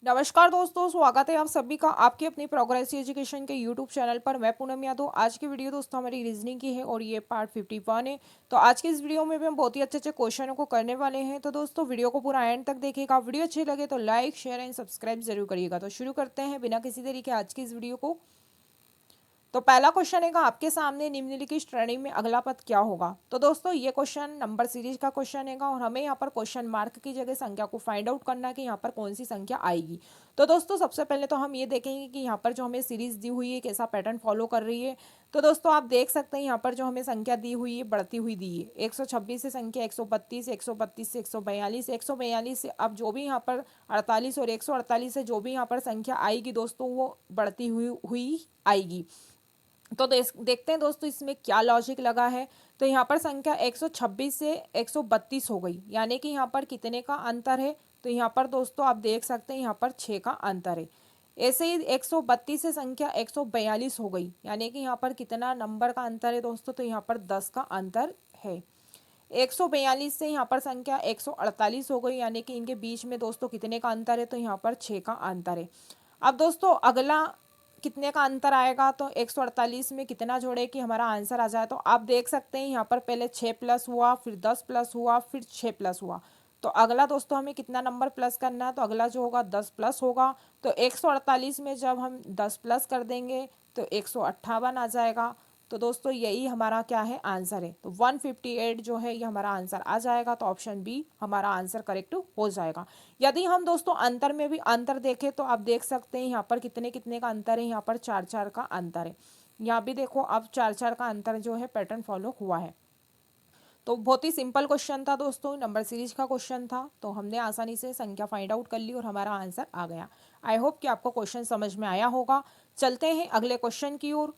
नमस्कार दोस्तों, स्वागत है आप सभी का आपके अपनी प्रोग्रेस एजुकेशन के यूट्यूब चैनल पर। मैं पूनम यादव। आज की वीडियो दोस्तों हमारी रीजनिंग की है और ये पार्ट 51 है। तो आज की इस वीडियो में भी हम बहुत ही अच्छे अच्छे क्वेश्चनों को करने वाले हैं। तो दोस्तों वीडियो को पूरा एंड तक देखिएगा। वीडियो अच्छी लगे तो लाइक शेयर एंड सब्सक्राइब जरूर करिएगा। तो शुरू करते हैं बिना किसी देरी के आज की इस वीडियो को। तो पहला क्वेश्चन है आपके सामने, निम्नलिखित श्रेणी में अगला पद क्या होगा। तो दोस्तों ये क्वेश्चन नंबर सीरीज का क्वेश्चन है और हमें यहाँ पर क्वेश्चन मार्क की जगह संख्या को फाइंड आउट करना है कि यहाँ पर कौन सी संख्या आएगी। तो दोस्तों सबसे पहले तो हम ये देखेंगे कि यहाँ पर जो हमें सीरीज दी हुई है कैसा पैटर्न फॉलो कर रही है। तो दोस्तों आप देख सकते हैं यहाँ पर जो हमें संख्या दी हुई है बढ़ती हुई दी है। 126 से संख्या 132, 132 से 142, 142 से अब जो भी यहाँ पर 48 और 148 से जो भी यहाँ पर संख्या आएगी दोस्तों वो बढ़ती हुई आएगी। तो देखते हैं दोस्तों इसमें क्या लॉजिक लगा है। तो यहाँ पर संख्या 126 से 132 हो गई, यानी कि यहाँ पर कितने का अंतर है। तो यहाँ पर दोस्तों आप देख सकते हैं यहाँ पर 6 का अंतर है। ऐसे ही 132 से संख्या 142 हो गई, यानी कि यहाँ पर कितना नंबर का अंतर है दोस्तों। तो यहाँ पर 10 का अंतर है। 142 से यहाँ पर संख्या 148 हो गई, यानी कि इनके बीच में दोस्तों कितने का अंतर है। तो यहाँ पर 6 का अंतर है। अब दोस्तों अगला कितने का अंतर आएगा। तो 148 में कितना जोड़े कि हमारा आंसर आ जाए। तो आप देख सकते हैं यहाँ पर पहले 6 प्लस हुआ, फिर 10 प्लस हुआ, फिर 6 प्लस हुआ। तो अगला दोस्तों हमें कितना नंबर प्लस करना है। तो अगला जो होगा 10 प्लस होगा। तो 148 में जब हम 10 प्लस कर देंगे तो 158 आ जाएगा। तो दोस्तों यही हमारा क्या है आंसर है। तो 158 जो है ये हमारा आंसर आ जाएगा। तो ऑप्शन बी हमारा आंसर करेक्ट हो जाएगा। यदि हम दोस्तों अंतर में भी अंतर देखें तो आप देख सकते हैं यहाँ पर कितने कितने का अंतर है। यहाँ पर 4 का अंतर है। यहाँ भी देखो अब 4 का अंतर जो है पैटर्न फॉलो हुआ है। तो बहुत ही सिंपल क्वेश्चन था दोस्तों, नंबर सीरीज का क्वेश्चन था। तो हमने आसानी से संख्या फाइंड आउट कर ली और हमारा आंसर आ गया। आई होप कि आपको क्वेश्चन समझ में आया होगा। चलते हैं अगले क्वेश्चन की ओर।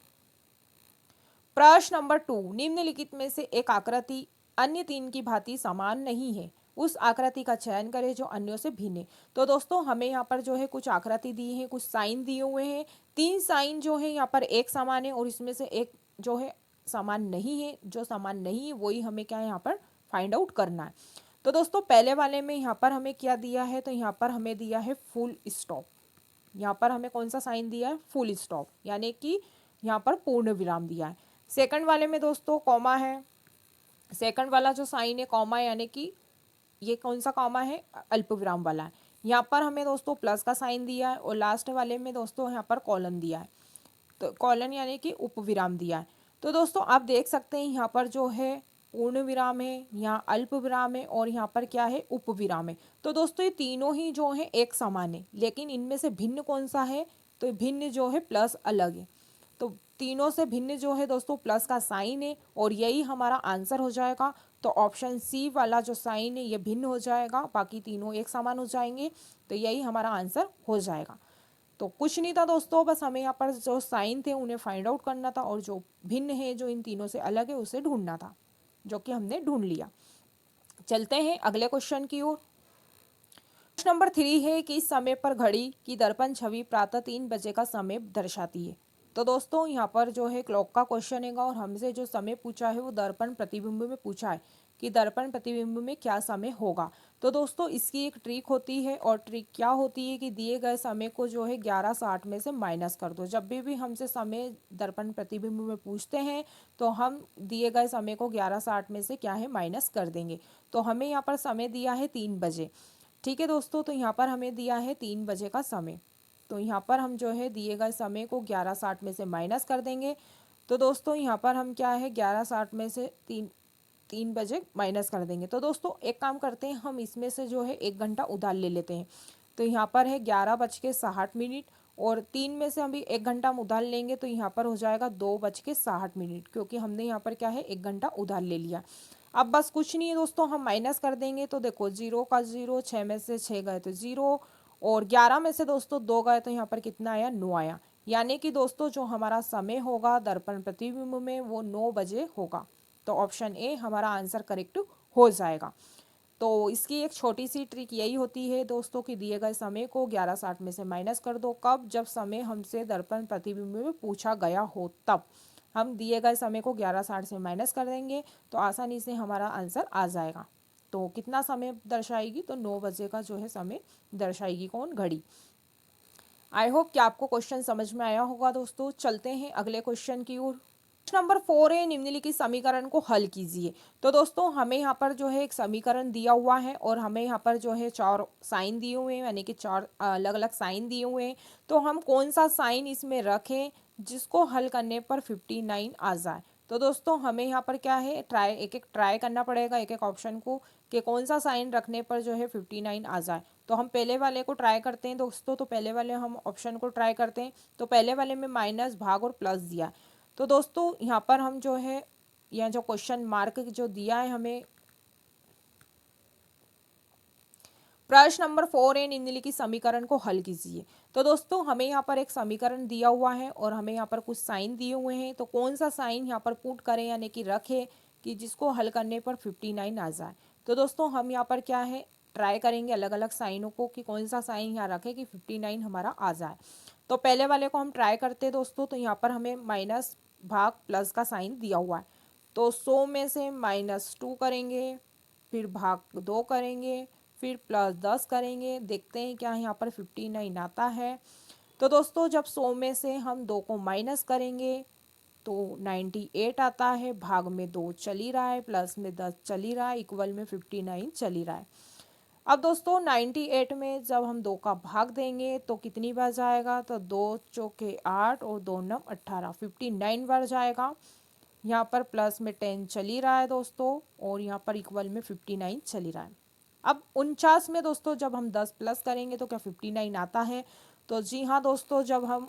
प्रश्न नंबर 2, निम्नलिखित में से एक आकृति अन्य तीन की भांति समान नहीं है, उस आकृति का चयन करें जो अन्यों से भिन्न है। तो दोस्तों हमें यहाँ पर जो है कुछ आकृति दी है, कुछ साइन दिए हुए हैं। 3 साइन जो है यहाँ पर एक समान है और इसमें से एक जो है समान नहीं है। जो समान नहीं है वही हमें क्या है यहाँ पर फाइंड आउट करना है। तो दोस्तों पहले वाले में यहाँ पर हमें क्या दिया है। तो यहाँ पर हमें दिया है फुल स्टॉप। यहाँ पर हमें कौन सा साइन दिया है, फुल स्टॉप, यानी कि यहाँ पर पूर्ण विराम दिया है। सेकंड वाले में दोस्तों कॉमा है। सेकंड वाला जो साइन है कॉमा, यानी कि ये कौन सा कॉमा है, अल्प विराम वाला है। यहाँ पर हमें दोस्तों प्लस का साइन दिया है और लास्ट वाले में दोस्तों यहाँ पर कॉलन दिया है। तो कॉलन यानी कि उपविराम दिया है। तो दोस्तों आप देख सकते हैं यहाँ पर जो है पूर्ण विराम है, यहाँ अल्प विराम है और यहाँ पर क्या है उपविराम है। तो दोस्तों ये तीनों ही जो है एक समान है, लेकिन इनमें से भिन्न कौन सा है। तो भिन्न जो है प्लस अलग है। तो तीनों से भिन्न जो है दोस्तों प्लस का साइन है और यही हमारा आंसर हो जाएगा। तो ऑप्शन सी वाला जो साइन है ये भिन्न हो जाएगा, बाकी तीनों एक समान हो जाएंगे। तो यही हमारा आंसर हो जाएगा। तो कुछ नहीं था दोस्तों, बस हमें यहाँ पर जो साइन थे उन्हें फाइंड आउट करना था और जो भिन्न है जो इन तीनों से अलग है उसे ढूंढना था, जो कि हमने ढूंढ लिया। चलते हैं अगले क्वेश्चन की ओर। क्वेश्चन नंबर 3 है कि इस समय पर घड़ी की दर्पण छवि प्रातः 3 बजे का समय दर्शाती है। तो दोस्तों यहाँ पर जो है क्लॉक का क्वेश्चन है और हमसे जो समय पूछा है वो दर्पण प्रतिबिंब में पूछा है कि दर्पण प्रतिबिंब में क्या समय होगा। तो दोस्तों इसकी एक ट्रिक होती है और ट्रिक क्या होती है कि दिए गए समय को जो है 11:60 में से माइनस कर दो। जब भी हमसे समय दर्पण प्रतिबिंब में पूछते हैं तो हम दिए गए समय को 11:60 में से क्या है माइनस कर देंगे। तो हमें यहाँ पर समय दिया है 3 बजे। ठीक है दोस्तों, तो यहाँ पर हमें दिया है 3 बजे का समय। तो यहाँ पर हम जो है दिए गए समय को 11:60 में से माइनस कर देंगे। तो दोस्तों यहाँ पर हम क्या है 11:60 में से 3 बजे माइनस कर देंगे। तो दोस्तों एक काम करते हैं, हम इसमें से जो है 1 घंटा उधार ले लेते हैं। तो यहाँ पर है 11:60 और 3 में से हम भी 1 घंटा हम उधार लेंगे तो यहाँ पर हो जाएगा 2:60, क्योंकि हमने यहाँ पर क्या है 1 घंटा उधार ले लिया। अब बस कुछ नहीं है दोस्तों, हम माइनस कर देंगे। तो देखो 0 का 0, 6 में से 6 गए तो 0 और 11 में से दोस्तों 2 गए तो यहाँ पर कितना आया, 9 आया। यानी कि दोस्तों जो हमारा समय होगा दर्पण प्रतिबिंब में वो 9 बजे होगा। तो ऑप्शन ए हमारा आंसर करेक्ट हो जाएगा। तो इसकी एक छोटी सी ट्रिक यही होती है दोस्तों कि दिए गए समय को 11:60 में से माइनस कर दो। कब, जब समय हमसे दर्पण प्रतिबिंब में पूछा गया हो तब हम दिए गए समय को 11:60 से माइनस कर देंगे तो आसानी से हमारा आंसर आ जाएगा। तो कितना समय दर्शाएगी, तो 9 बजे का जो है समय दर्शाएगी कौन, घड़ी। आई होप कि आपको क्वेश्चन समझ में आया होगा दोस्तों। चलते हैं अगले क्वेश्चन की ओर। नंबर 4 है, निम्नलिखित समीकरण को हल कीजिए। तो दोस्तों हमें यहाँ पर जो है एक समीकरण दिया हुआ है और हमें यहाँ पर जो है चार साइन दिए हुए हैं, यानी कि चार अलग अलग साइन दिए हुए हैं। तो हम कौन सा साइन इसमें रखें जिसको हल करने पर 59 आ जाए। तो दोस्तों हमें यहाँ पर क्या है, एक एक ट्राई करना पड़ेगा एक एक ऑप्शन को कि कौन सा साइन रखने पर जो है 59 आ जाए। तो हम पहले वाले को ट्राई करते हैं दोस्तों। तो पहले वाले हम ऑप्शन को ट्राई करते हैं। तो पहले वाले में माइनस, भाग और प्लस दिया। तो दोस्तों यहाँ पर हम जो है, यह जो क्वेश्चन मार्क जो दिया है हमें, प्रश्न नंबर 4 है, निम्नलिखित समीकरण को हल कीजिए। तो दोस्तों हमें यहाँ पर एक समीकरण दिया हुआ है और हमें यहाँ पर कुछ साइन दिए हुए हैं। तो कौन सा साइन यहाँ पर पुट करें, यानी कि रखें कि जिसको हल करने पर 59 आ जाए। तो दोस्तों हम यहाँ पर क्या है, ट्राई करेंगे अलग अलग साइनों को कि कौन सा साइन यहाँ रखें कि 59 हमारा आ जाए। तो पहले वाले को हम ट्राई करते हैं दोस्तों। तो यहाँ पर हमें माइनस, भाग, प्लस का साइन दिया हुआ है। तो 100 में से -2 करेंगे, फिर भाग 2 करेंगे, फिर +10 करेंगे। देखते हैं क्या यहाँ पर 59 आता है। तो दोस्तों जब 100 में से हम 2 को माइनस करेंगे तो 98 आता है। भाग में 2 चल ही रहा है, प्लस में 10 चल ही रहा है, इक्वल में 59 चल ही रहा है। अब दोस्तों 98 में जब हम 2 का भाग देंगे तो कितनी बार जाएगा, तो 2 चौके 8 और 2 9 18, 59 बार जाएगा। यहाँ पर प्लस में 10 चल ही रहा है दोस्तों और यहाँ पर इक्वल में 59 चल ही रहा है। अब 49 में दोस्तों जब हम 10 प्लस करेंगे तो क्या 59 आता है। तो जी हाँ दोस्तों, जब हम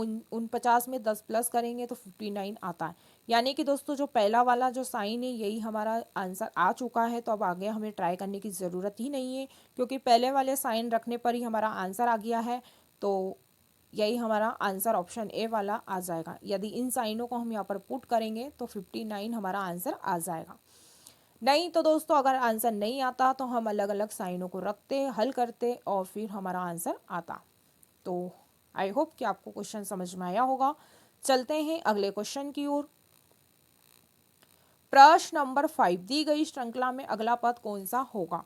49 में 10 प्लस करेंगे तो 59 आता है। यानी कि दोस्तों जो पहला वाला जो साइन है यही हमारा आंसर आ चुका है। तो अब आगे हमें ट्राई करने की ज़रूरत ही नहीं है, क्योंकि पहले वाले साइन रखने पर ही हमारा आंसर आ गया है। तो यही हमारा आंसर ऑप्शन ए वाला आ जाएगा। यदि इन साइनों को हम यहाँ पर पुट करेंगे तो 59 हमारा आंसर आ जाएगा। नहीं तो दोस्तों अगर आंसर नहीं आता तो हम अलग अलग साइनों को रखते, हल करते और फिर हमारा आंसर आता। तो आई होप कि आपको क्वेश्चन समझ में आया होगा। चलते हैं अगले क्वेश्चन की ओर। प्रश्न नंबर 5, दी गई श्रृंखला में अगला पद कौन सा होगा।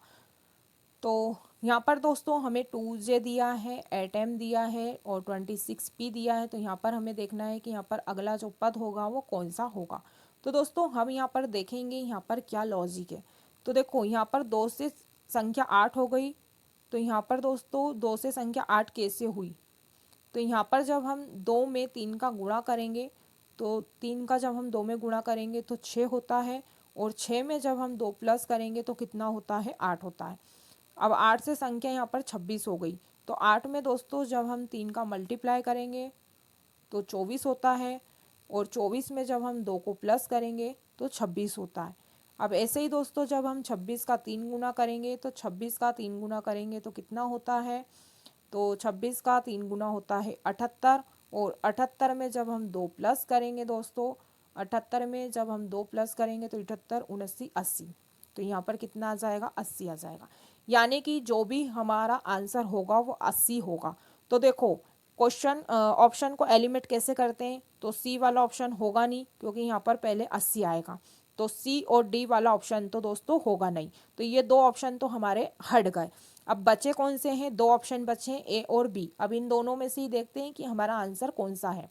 तो यहाँ पर दोस्तों हमें 2j दिया है, 8m दिया है और 26p दिया है। तो यहाँ पर हमें देखना है कि यहाँ पर अगला जो पद होगा वो कौन सा होगा। तो दोस्तों हम यहाँ पर देखेंगे यहाँ पर क्या लॉजिक है। तो देखो यहाँ पर 2 से संख्या 8 हो गई। तो यहाँ पर दोस्तों 2 से संख्या 8 कैसे हुई। तो यहाँ पर जब हम 2 में 3 का गुणा करेंगे तो 3 का जब हम 2 में गुणा करेंगे तो 6 होता है। और 6 में जब हम 2 प्लस करेंगे तो कितना होता है, 8 होता है। अब 8 से संख्या यहाँ पर 26 हो गई। तो 8 में दोस्तों जब हम 3 का मल्टीप्लाई करेंगे तो 24 होता है। और 24 में जब हम 2 को प्लस करेंगे तो 26 होता है। अब ऐसे ही दोस्तों जब हम 26 का 3 गुना करेंगे तो 26 का 3 गुना करेंगे तो कितना होता है, तो 26 का 3 गुना होता है 78। और 78 में जब हम 2 प्लस करेंगे दोस्तों, 78 में जब हम 2 प्लस करेंगे तो 78 79 80। तो यहाँ पर कितना आ जाएगा, 80 आ जाएगा। यानी कि जो भी हमारा आंसर होगा वो 80 होगा। तो देखो क्वेश्चन ऑप्शन को एलिमिनेट कैसे करते हैं। तो सी वाला ऑप्शन होगा नहीं, क्योंकि यहाँ पर पहले 80 आएगा। तो सी और डी वाला ऑप्शन तो दोस्तों होगा नहीं। तो ये दो ऑप्शन तो हमारे हट गए। अब बचे कौन से हैं, 2 ऑप्शन बचे हैं, ए और बी। अब इन दोनों में से ही देखते हैं कि हमारा आंसर कौन सा है।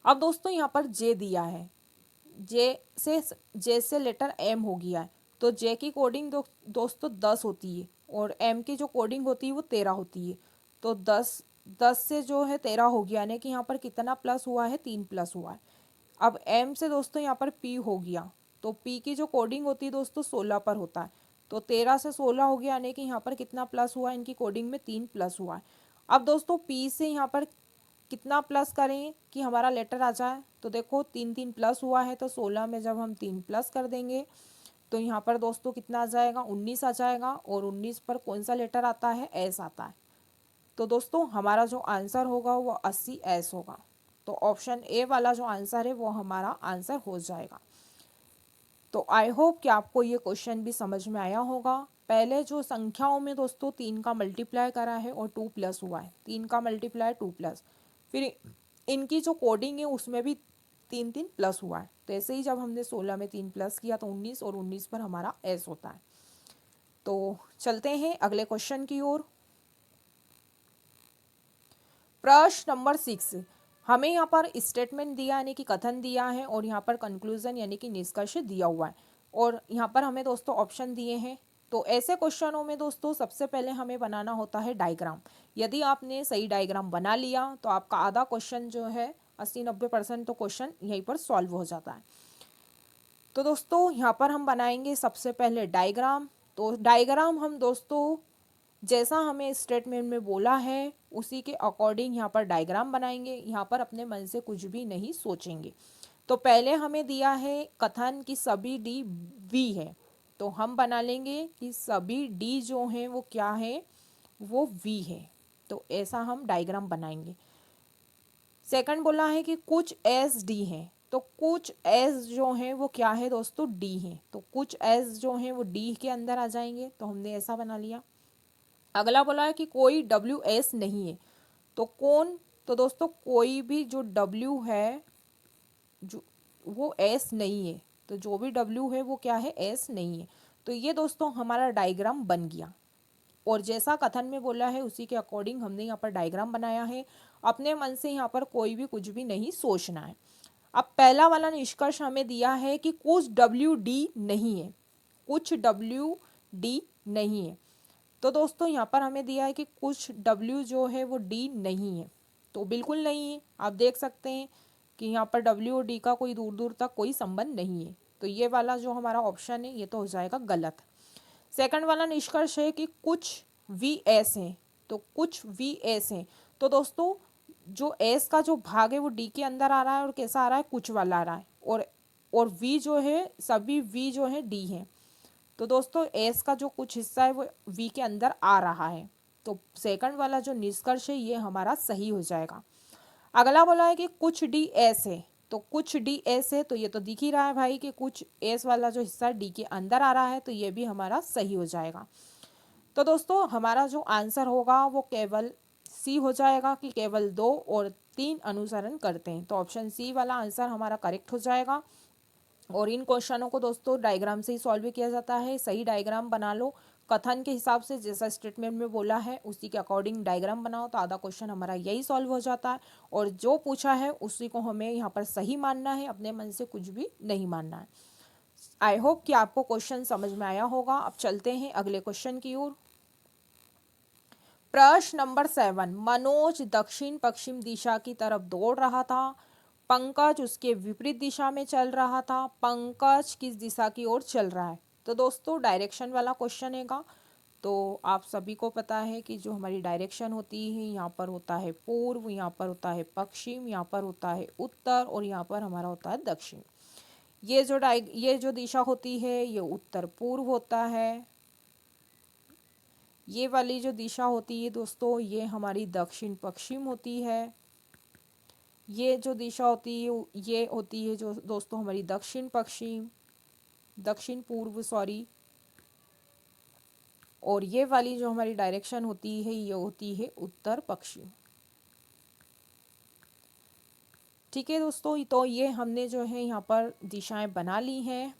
अब दोस्तों यहाँ पर जे दिया है, जे से लेटर एम हो गया है। तो जे की कोडिंग दोस्तों 10 होती है और एम की जो कोडिंग होती है वो 13 होती है। तो 10 से जो है 13 हो गया, यानी कि यहाँ पर कितना प्लस हुआ है, 3 प्लस हुआ है। अब एम से दोस्तों यहाँ पर पी हो गया। तो पी की जो कोडिंग होती है दोस्तों 16 पर होता है। तो 13 से 16 हो गया, यानी कि यहाँ पर कितना प्लस हुआ है, इनकी कोडिंग में 3 प्लस हुआ है। अब दोस्तों पी से यहाँ पर कितना प्लस करें कि हमारा लेटर आ जाए। तो देखो 3 प्लस हुआ है। तो 16 में जब हम 3 प्लस कर देंगे तो यहाँ पर दोस्तों कितना आ जाएगा, 19 आ जाएगा। और 19 पर कौन सा लेटर आता है, एस आता है। तो दोस्तों हमारा जो आंसर होगा वो 80 एस होगा। तो ऑप्शन ए वाला जो आंसर है वो हमारा आंसर हो जाएगा। तो आई होप कि आपको ये क्वेश्चन भी समझ में आया होगा। पहले जो संख्याओं में दोस्तों 3 का मल्टीप्लाई करा है और 2 प्लस हुआ है, 3 का मल्टीप्लाई 2 प्लस। फिर इनकी जो कोडिंग है उसमें भी 3 प्लस हुआ है। तो ऐसे ही जब हमने 16 में 3 प्लस किया तो 19 और 19 पर हमारा एस होता है। तो चलते हैं अगले क्वेश्चन की ओर। प्रश्न नंबर 6, हमें यहाँ पर स्टेटमेंट दिया यानी कि कथन दिया है और यहाँ पर कंक्लूजन यानी कि निष्कर्ष दिया हुआ है और यहाँ पर हमें दोस्तों ऑप्शन दिए हैं। तो ऐसे क्वेश्चनों में दोस्तों सबसे पहले हमें बनाना होता है डायग्राम। यदि आपने सही डायग्राम बना लिया तो आपका आधा क्वेश्चन जो है 80-90% तो क्वेश्चन यहीं पर सॉल्व हो जाता है। तो दोस्तों यहाँ पर हम बनाएंगे सबसे पहले डायग्राम। तो डायग्राम हम दोस्तों जैसा हमें स्टेटमेंट में बोला है उसी के अकॉर्डिंग यहाँ पर डायग्राम बनाएंगे। यहाँ पर अपने मन से कुछ भी नहीं सोचेंगे। तो पहले हमें दिया है कथन कि सभी डी वी है, तो हम बना लेंगे कि सभी डी जो हैं वो क्या है, वो वी है। तो ऐसा हम डायग्राम बनाएंगे। सेकंड बोला है कि कुछ एस डी हैं, तो कुछ एस जो हैं वो क्या है दोस्तों, डी हैं। तो कुछ एस जो हैं वो डी के अंदर आ जाएंगे, तो हमने ऐसा बना लिया। अगला बोला है कि कोई डब्ल्यू एस नहीं है, तो कौन, तो दोस्तों कोई भी जो डब्ल्यू है जो वो एस नहीं है, तो जो भी डब्ल्यू है वो क्या है, एस नहीं है। तो ये दोस्तों हमारा डायग्राम बन गया और जैसा कथन में बोला है उसी के अकॉर्डिंग हमने यहाँ पर डायग्राम बनाया है। अपने मन से यहाँ पर कोई भी कुछ भी नहीं सोचना है। अब पहला वाला निष्कर्ष हमें दिया है कि कुछ डब्ल्यू डी नहीं है, कुछ डब्ल्यू डी नहीं है। तो दोस्तों यहाँ पर हमें दिया है कि कुछ डब्ल्यू जो है वो डी नहीं है, तो बिल्कुल नहीं है। आप देख सकते हैं कि यहाँ पर डब्ल्यू और डी का कोई दूर दूर तक कोई संबंध नहीं है, तो ये वाला जो हमारा ऑप्शन है ये तो हो जाएगा गलत। सेकंड वाला निष्कर्ष है कि कुछ वी एस हैं, तो कुछ वी एस हैं। तो दोस्तों जो एस का जो भाग है वो डी के अंदर आ रहा है और कैसा आ रहा है, कुछ वाला आ रहा है, और वी जो है सभी वी जो है डी है। तो दोस्तों एस का जो कुछ हिस्सा है वो वी के अंदर आ रहा है, तो सेकंड वाला जो निष्कर्ष है ये हमारा सही हो जाएगा। अगला बोला है कि कुछ डी एस है, तो कुछ डी एस है, तो ये तो दिख ही रहा है भाई कि कुछ एस वाला जो हिस्सा डी के अंदर आ रहा है, तो ये भी हमारा सही हो जाएगा। तो दोस्तों हमारा जो आंसर होगा वो केवल सी हो जाएगा कि केवल 2 और 3 अनुसरण करते हैं। तो ऑप्शन सी वाला आंसर हमारा करेक्ट हो जाएगा। और इन क्वेश्चनों को दोस्तों डायग्राम से ही सॉल्व किया जाता है। सही डायग्राम बना लो, कथन के हिसाब से जैसा स्टेटमेंट में बोला है उसी के अकॉर्डिंग डायग्राम बनाओ, तो आधा क्वेश्चन हमारा यही सॉल्व हो जाता है। और जो पूछा है उसी को हमें यहाँ पर सही मानना है, अपने मन से कुछ भी नहीं मानना है। आई होप कि आपको क्वेश्चन समझ में आया होगा। अब चलते हैं अगले क्वेश्चन की ओर। प्रश्न नंबर 7, मनोज दक्षिण पश्चिम दिशा की तरफ दौड़ रहा था, पंकज उसके विपरीत दिशा में चल रहा था। पंकज किस दिशा की ओर चल रहा है? तो दोस्तों डायरेक्शन वाला क्वेश्चन हैगा। तो आप सभी को पता है कि जो हमारी डायरेक्शन होती है, यहाँ पर होता है पूर्व, यहाँ पर होता है पश्चिम, यहाँ पर होता है उत्तर और यहाँ पर हमारा होता है दक्षिण। ये जो दिशा होती है ये उत्तर पूर्व होता है। ये वाली जो दिशा होती है दोस्तों ये हमारी दक्षिण पश्चिम होती है। ये जो दिशा होती है ये होती है जो दोस्तों हमारी दक्षिण पश्चिम, दक्षिण पूर्व सॉरी। और ये वाली जो हमारी डायरेक्शन होती है ये होती है उत्तर पश्चिम। ठीक है दोस्तों, तो ये हमने जो है यहाँ पर दिशाएं बना ली हैं।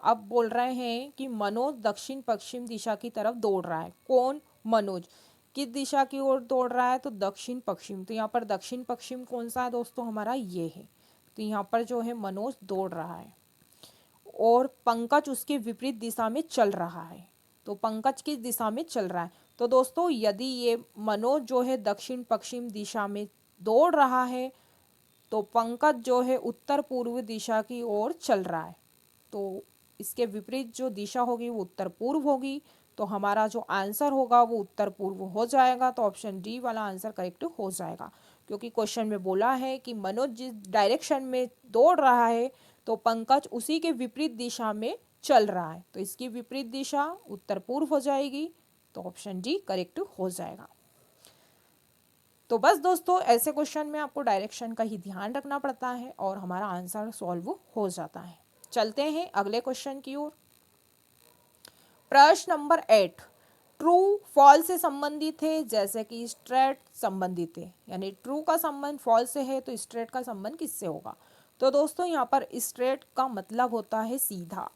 अब बोल रहे हैं कि मनोज दक्षिण पश्चिम दिशा की तरफ दौड़ रहा है। कौन? मनोज। किस दिशा की ओर दौड़ रहा है? तो दक्षिण पश्चिम। तो यहाँ पर दक्षिण पश्चिम कौन सा है दोस्तों? हमारा ये है। तो यहाँ पर जो है मनोज दौड़ रहा है और पंकज उसके विपरीत दिशा में चल रहा है। तो पंकज किस दिशा में चल रहा है? तो दोस्तों यदि ये मनोज जो है दक्षिण पश्चिम दिशा में दौड़ रहा है तो पंकज जो है उत्तर पूर्व दिशा की ओर चल रहा है। तो इसके विपरीत जो दिशा होगी वो उत्तर पूर्व होगी। तो हमारा जो आंसर होगा वो उत्तर पूर्व हो जाएगा। तो ऑप्शन डी वाला आंसर करेक्ट हो जाएगा, क्योंकि क्वेश्चन में बोला है कि मनोज जिस डायरेक्शन में दौड़ रहा है तो पंकज उसी के विपरीत दिशा में चल रहा है। तो इसकी विपरीत दिशा उत्तर पूर्व हो जाएगी। तो ऑप्शन डी करेक्ट हो जाएगा। तो बस दोस्तों ऐसे क्वेश्चन में आपको डायरेक्शन का ही ध्यान रखना पड़ता है और हमारा आंसर सॉल्व हो जाता है। चलते हैं अगले क्वेश्चन की ओर। प्रश्न नंबर 8, ट्रू फॉल्स से संबंधित है, जैसे कि स्ट्रेट संबंधित है। यानी ट्रू का संबंध फॉल्स से है तो स्ट्रेट का संबंध किससे होगा? तो दोस्तों यहाँ पर स्ट्रेट का मतलब होता है सीधा।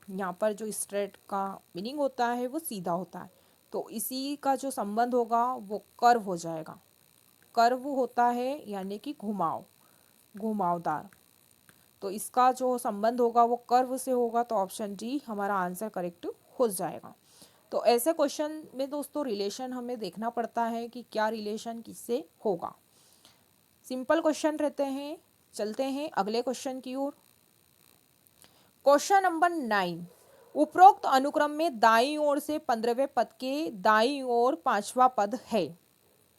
यहाँ पर जो स्ट्रेट का मीनिंग होता है वो सीधा होता है। तो इसी का जो संबंध होगा वो कर्व हो जाएगा। कर्व होता है यानी कि घुमावदार। तो इसका जो संबंध होगा वो कर्व से होगा, तो ऑप्शन डी हमारा आंसर करेक्ट हो जाएगा। तो ऐसे क्वेश्चन में दोस्तों रिलेशन हमें देखना पड़ता है कि क्या रिलेशन किससे होगा। सिंपल क्वेश्चन रहते हैं। चलते हैं अगले क्वेश्चन की ओर। क्वेश्चन नंबर 9, उपरोक्त अनुक्रम में दाईं ओर से 15वें पद के दाईं ओर 5वां पद है।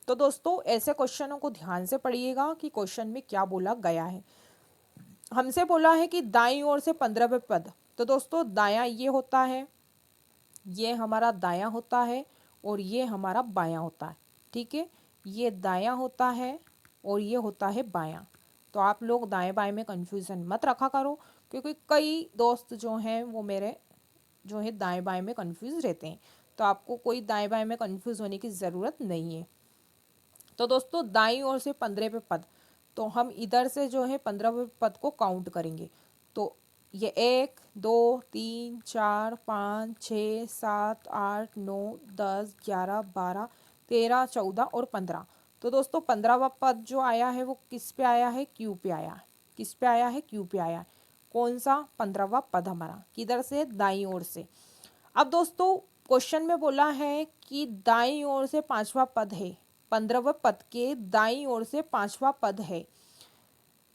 तो दोस्तों ऐसे क्वेश्चनों को ध्यान से पढ़िएगा कि क्वेश्चन में क्या बोला गया है। हमसे बोला है कि दाईं ओर से 15वें पद, तो दोस्तों दायां ये होता है, ये हमारा दायां होता है और ये हमारा बायां होता है। ठीक है, ये दायां होता है और ये होता है बायां। तो आप लोग दाएं बाएं में कंफ्यूजन मत रखा करो, क्योंकि कई दोस्त जो हैं वो मेरे जो है दाएं बाएं में कंफ्यूज रहते हैं। तो आपको कोई दाएं बाएं में कंफ्यूज होने की ज़रूरत नहीं है। तो दोस्तों दाईं ओर से 15वें पद, तो हम इधर से जो है 15वें पद को काउंट करेंगे। तो ये 1 2 3 4 5 6 7 8 9 10 11 12 13 14 और 15। तो दोस्तों 15वां पद जो आया है वो किस पे आया है? क्यू पे आया है। किस पे आया है? क्यू पे आया है। कौन सा? 15वां पद हमारा किधर से? दाईं ओर से। अब दोस्तों क्वेश्चन में बोला है कि दाईं ओर से 5वां पद है, 15वें पद के दाईं ओर से 5वां पद है।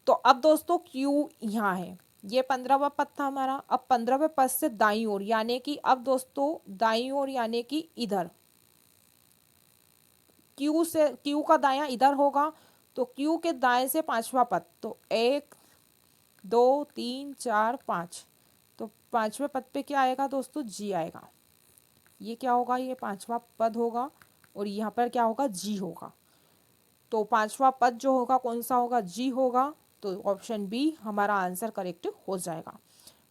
तो अब दोस्तों क्यू यहाँ है, ये 15वां पद था हमारा। अब 15वें पद से दाईं ओर यानी कि अब दोस्तों दाईं ओर यानी कि इधर, क्यू का दायां इधर होगा, तो क्यू के दाएं से 5वां पद, तो 1 2 3 4 5। तो 5वें पद पे क्या आएगा दोस्तों? जी आएगा। ये क्या होगा? ये 5वां पद होगा और यहाँ पर क्या होगा? जी होगा। तो 5वां पद जो होगा कौन सा होगा? जी होगा। तो ऑप्शन बी हमारा आंसर करेक्ट हो जाएगा।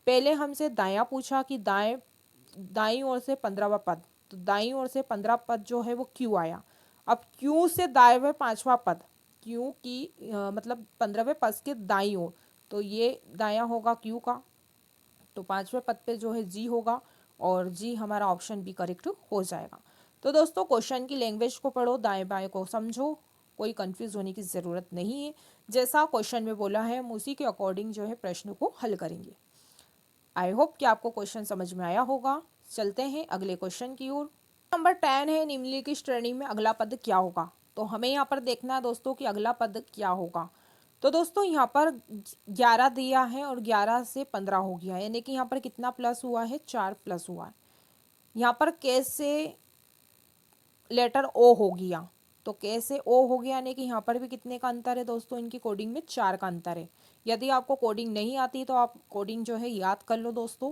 पहले हमसे दायां पूछा कि दाईं ओर से 15वां पद, तो दाईं ओर से 15 पद जो है वो क्यू आया। अब क्यू से दाएं 5वां पद, क्यू की मतलब 15वें पद के दाईं ओर, तो ये दायां होगा क्यू का। तो 5वें पद पे जो है जी होगा और जी हमारा ऑप्शन बी करेक्ट हो जाएगा। तो दोस्तों क्वेश्चन की लैंग्वेज को पढ़ो, दाएं बाएं को समझो, कोई कंफ्यूज होने की ज़रूरत नहीं है। जैसा क्वेश्चन में बोला है हम उसी के अकॉर्डिंग जो है प्रश्न को हल करेंगे। आई होप कि आपको क्वेश्चन समझ में आया होगा। चलते हैं अगले क्वेश्चन की ओर। नंबर 10 है, निम्नलिखित श्रेणी में अगला पद क्या होगा। तो हमें यहाँ पर देखना है दोस्तों कि अगला पद क्या होगा। तो दोस्तों यहाँ पर 11 दिया है और 11 से 15 हो गया, यानी कि यहाँ पर कितना प्लस हुआ है? 4 प्लस हुआ है। यहाँ पर के से लेटर ओ हो गया, तो के से ओ हो गया, यानी कि यहाँ पर भी कितने का अंतर है दोस्तों? इनकी कोडिंग में 4 का अंतर है। यदि आपको कोडिंग नहीं आती तो आप कोडिंग जो है याद कर लो दोस्तों।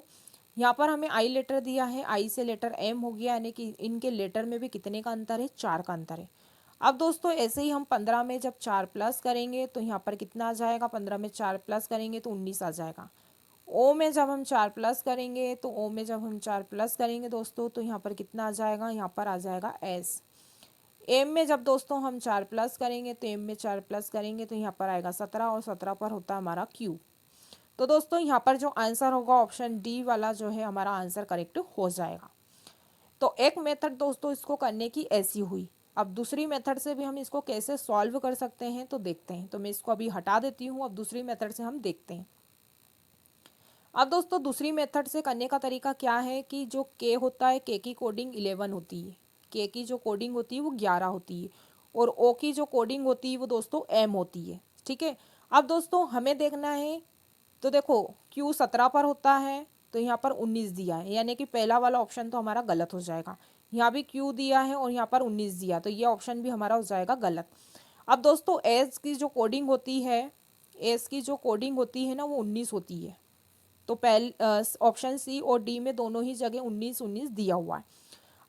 यहाँ पर हमें आई लेटर दिया है, आई से लेटर एम हो गया, यानी कि इनके लेटर में भी कितने का अंतर है? 4 का अंतर है। अब दोस्तों ऐसे ही हम 15 में जब 4 प्लस करेंगे तो यहाँ पर कितना आ जाएगा? 15 में 4 प्लस करेंगे तो 19 आ जाएगा। ओ में जब हम 4 प्लस करेंगे तो ओ में जब हम 4 प्लस करेंगे दोस्तों तो यहाँ पर कितना आ जाएगा? यहाँ पर आ जाएगा एस। एम में जब दोस्तों हम 4 प्लस करेंगे तो एम में 4 प्लस करेंगे तो यहाँ पर आएगा 17 और 17 पर होता है हमारा क्यू। तो दोस्तों यहाँ पर जो आंसर होगा ऑप्शन डी वाला जो है हमारा आंसर करेक्ट हो जाएगा। तो एक मेथड दोस्तों इसको करने की ऐसी हुई। अब दूसरी मेथड से भी हम इसको कैसे सॉल्व कर सकते हैं तो देखते हैं। तो मैं इसको अभी हटा देती हूँ, अब दूसरी मेथड से हम देखते हैं। अब दोस्तों दूसरी मेथड से करने का तरीका क्या है कि जो के होता है, के की कोडिंग 11 होती है, के की जो कोडिंग होती है वो 11 होती है और ओ की जो कोडिंग होती है वो दोस्तों एम होती है। ठीक है, अब दोस्तों हमें देखना है, तो देखो क्यू 17 पर होता है तो यहाँ पर 19 दिया है, यानी कि पहला वाला ऑप्शन तो हमारा गलत हो जाएगा। यहाँ भी क्यू दिया है और यहाँ पर 19 दिया, तो ये ऑप्शन भी हमारा हो जाएगा गलत। अब दोस्तों एस की जो कोडिंग होती है, एस की जो कोडिंग होती है ना वो 19 होती है। तो ऑप्शन सी और डी में दोनों ही जगह 19 19 दिया हुआ है।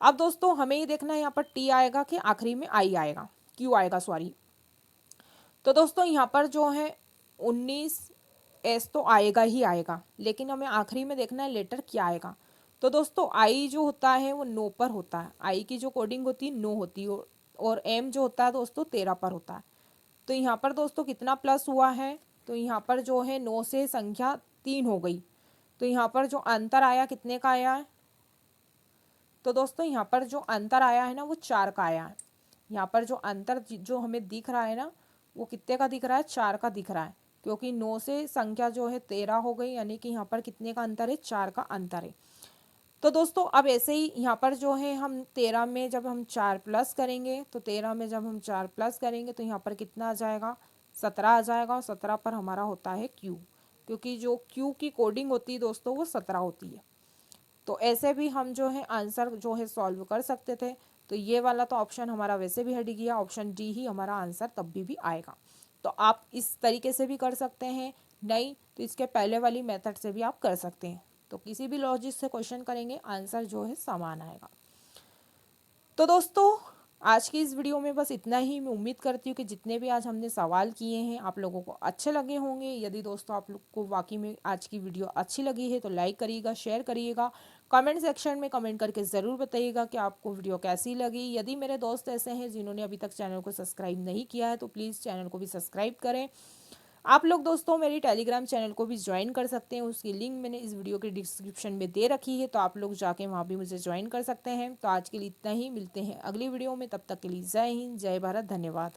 अब दोस्तों हमें ये देखना है यहाँ पर टी आएगा कि आखिरी में आई आएगा, क्यू आएगा सॉरी। तो दोस्तों यहाँ पर जो है 19 एस तो आएगा ही आएगा, लेकिन हमें आखिरी में देखना है लेटर क्या आएगा। तो दोस्तों आई जो होता है वो 9 पर होता है, आई की जो कोडिंग होती है 9 होती है और एम जो होता है दोस्तों 13 पर होता है। तो यहाँ पर दोस्तों कितना प्लस हुआ है? तो यहाँ पर जो है 9 से संख्या 3 हो गई, तो यहाँ पर जो अंतर आया कितने का आया है? तो दोस्तों यहाँ पर जो अंतर आया है ना वो 4 का आया है। यहाँ पर जो अंतर जो हमें दिख रहा है ना, वो कितने का दिख रहा है, 4 का दिख रहा है, क्योंकि 9 से संख्या जो है 13 हो गई, यानी कि यहाँ पर कितने का अंतर है, 4 का अंतर है। तो दोस्तों अब ऐसे ही यहाँ पर जो है हम 13 में जब हम 4 प्लस करेंगे, तो 13 में जब हम 4 प्लस करेंगे तो यहाँ पर कितना आ जाएगा, 17 आ जाएगा, और 17 पर हमारा होता है क्यू, क्योंकि जो क्यू की कोडिंग होती है दोस्तों वो 17 होती है। तो ऐसे भी हम जो है आंसर जो है सॉल्व कर सकते थे। तो ये वाला तो ऑप्शन हमारा वैसे भी हट गया, ऑप्शन डी ही हमारा आंसर तब भी आएगा। तो आप इस तरीके से भी कर सकते हैं, नहीं तो इसके पहले वाली मेथड से भी आप कर सकते हैं। तो किसी भी लॉजिक से क्वेश्चन करेंगे आंसर जो है समान आएगा। तो दोस्तों आज की इस वीडियो में बस इतना ही। मैं उम्मीद करती हूँ कि जितने भी आज हमने सवाल किए हैं आप लोगों को अच्छे लगे होंगे। यदि दोस्तों आप लोग को वाकई में आज की वीडियो अच्छी लगी है तो लाइक करिएगा, शेयर करिएगा, कमेंट सेक्शन में कमेंट करके ज़रूर बताइएगा कि आपको वीडियो कैसी लगी। यदि मेरे दोस्त ऐसे हैं जिन्होंने अभी तक चैनल को सब्सक्राइब नहीं किया है तो प्लीज़ चैनल को भी सब्सक्राइब करें। आप लोग दोस्तों मेरी टेलीग्राम चैनल को भी ज्वाइन कर सकते हैं, उसकी लिंक मैंने इस वीडियो के डिस्क्रिप्शन में दे रखी है, तो आप लोग जाके वहाँ भी मुझे ज्वाइन कर सकते हैं। तो आज के लिए इतना ही, मिलते हैं अगली वीडियो में, तब तक के लिए जय हिंद, जय भारत, धन्यवाद।